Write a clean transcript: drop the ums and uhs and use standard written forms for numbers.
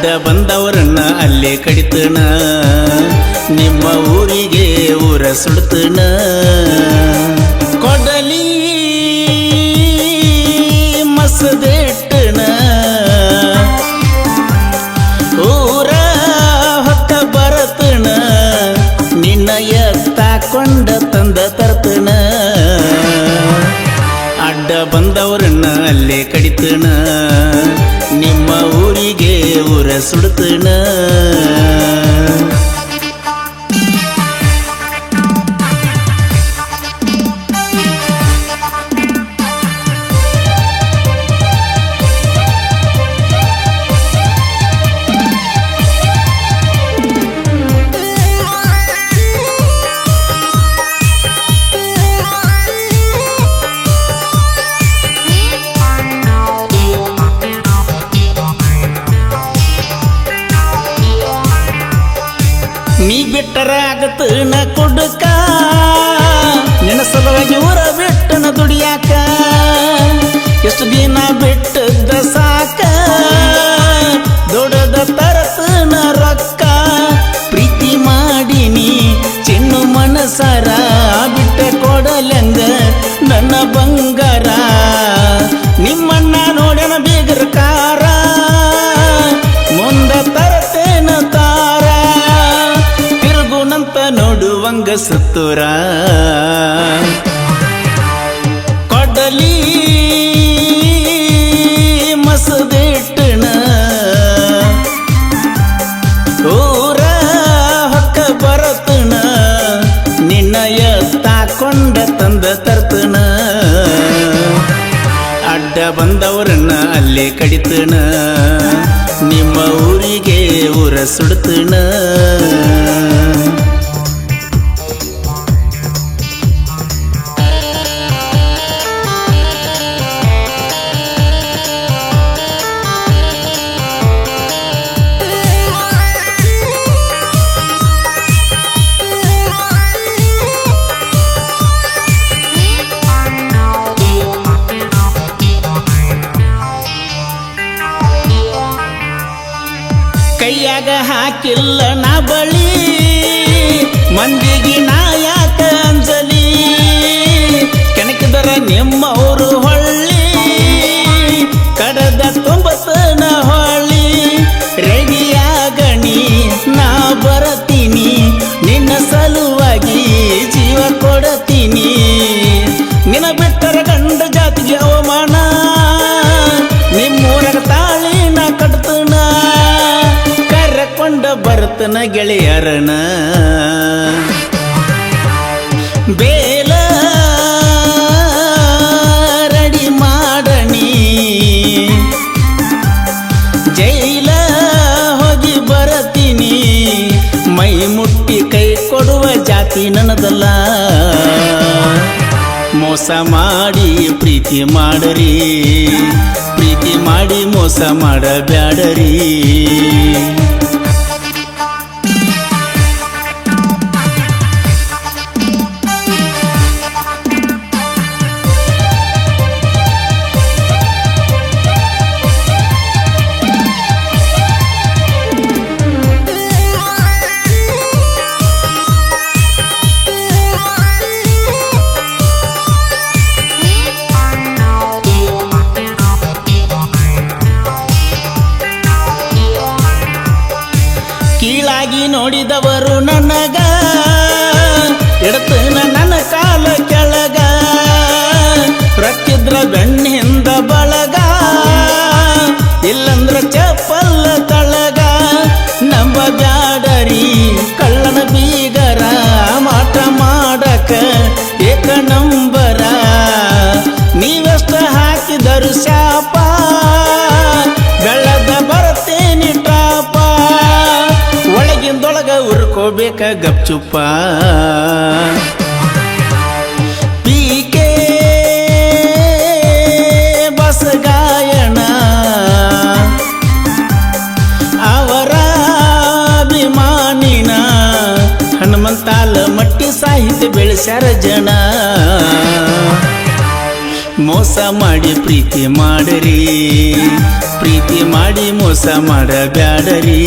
ಅಡ್ಡ ಬಂದವರನ್ನ ಅಲ್ಲೇ ಕಡಿತಣ ನಿಮ್ಮ ಊರಿಗೆ ಊರ ಸುಡ್ತಣ ಕೊಡಲಿ ಮಸದೆಟ್ಟಣ ಊರ ಹೊತ್ತ ಬರತಣ ನಿನ್ನ ಎತ್ತಾಕೊಂಡ ತಂದ ತರ್ತಣ ಅಡ್ಡ ಬಂದವರನ್ನ ಅಲ್ಲೇ ಕಡಿತಣ ನಿಮ್ಮ ಊರಿಗೆ ಊರ ಸುಡ್ತಣ ನೀ ಬಿಟ್ಟರ ಆಗತನ ಕೊಡುಕ ನಿನ್ನ ಸಲುವಾಗಿ ಊರ ಬಿಟ್ಟನ ದುಡಿಯಾಕ ಎಷ್ಟು ದಿನ ಬಿಟ್ಟದ ಸಾಕ ದೊಡ್ಡದ ತರತನ ರೊಕ್ಕ ಪ್ರೀತಿ ಮಾಡಿನಿ ಚಿನ್ನು ಮನಸಾರ ಬಿಟ್ಟ ಕೊಡಲೆಂದ ನನ್ನ ಬಂಗಾರ ನಿಮ್ಮನ್ನ ನೋಡನ ಬೇಗರ ಕಾರ ಮುಂದ ತರತೇನ ತಾರ ತಿರುಗುನಂತ ನೋಡುವಂಗ ಸುತ್ತೂರ ಕೊಡಲಿ ಮಸದೆಟ್ಟಣ ಊರ ಹೊಕ್ಕ ಬರತಣ ನಿನ್ನ ಎತ್ತಾಕೊಂಡ ತಂದ ತರ್ತಣ ಅಡ್ಡ ಬಂದವರನ್ನ ಅಲ್ಲೇ ಕಡಿತಣ ನಿಮ್ಮ ಊರಿಗೆ ಊರ ಸುಡ್ತಣ ಕೈಯಾಗ ಹಾಕಿಲ್ಲ ನಾ ಬಳಿ ಮಂದಿಗೆ ನಾ ಯಾಕ ಅಂಜಲಿ ಕೆಣಕಿದರ ನಿಮ್ಮವರು ಹೊಳ್ಳಿ ಕಡದ ತುಂಬತನ ಹೊಳ್ಳಿ ರೆಡಿಯಾಗಣಿ ನಾ ಬರತೀನಿ ನಿನ್ನ ಸಲುವಾಗಿ ಜೀವ ಕೊಡತೀನಿ ನಿನ್ನ ಬಿಟ್ಟರ ಗಂಡ ಜಾತಿಗೆ ಅವಮಾನ ನಿಮ್ಮೂರಗ ತಾಳಿನ ಕಟ್ತನ ಕರಕೊಂಡ ಬರ್ತನ ಗೆಳೆಯರನ ಬೇಲ ರಡಿ ಮಾಡಣಿ ಜೈಲ ಹೋಗಿ ಬರತೀನಿ ಮೈ ಮುಟ್ಟಿ ಕೈ ಕೊಡುವ ಜಾತಿ ನನ್ನದಲ್ಲ ಮೋಸ ಮಾಡಿ ಪ್ರೀತಿ ಮಾಡರಿ ಪ್ರೀತಿ ಮಾಡಿ ಮೋಸ ಮಾಡಬ್ಯಾಡರಿ ಕೀಳಾಗಿ ನೋಡಿದವರು ನನಗ ಎಡತನ ನನ್ನ ಕಾಲ ಕೆಳಗ ರಕ್ಕಿದ್ರ ಬೆಣ್ಣಿಂದ ಬಳಗ ಇಲ್ಲಂದ್ರ ಚಪ್ಪಲ್ಲ ತಳಗ ನಂಬ ಬ್ಯಾಡರಿ ಕಳ್ಳನ ಬೀಗರ ಮಾಟ ಮಾಡಕ ಏಕ ನಂಬರ ನೀವೆಷ್ಟ ಹಾಕಿದರು ಶಾಪ ಬೆಳ್ಳದ ಬರ್ತೇನಿ ಟಾಪ ಒಳಗಿಂದೊಳಗ ಉರ್ಕೋಬೇಕ ಗಪ್ಚುಪ್ಪ ಪೀಕೆ ಬಸ್ ಗಾಯಣ ಅವರ ಅಭಿಮಾನಿನ ಹನುಮಂತಾಲ ಮಟ್ಟಿ ಸಾಹಿತ್ಯ ಬೆಳೆಸ್ಯಾರ ಜನ ಮೋಸ ಮಾಡಿ ಪ್ರೀತಿ ಮಾಡರಿ ಪ್ರೀತಿ ಮಾಡಿ ಮೋಸ ಮಾಡಬ್ಯಾಡರಿ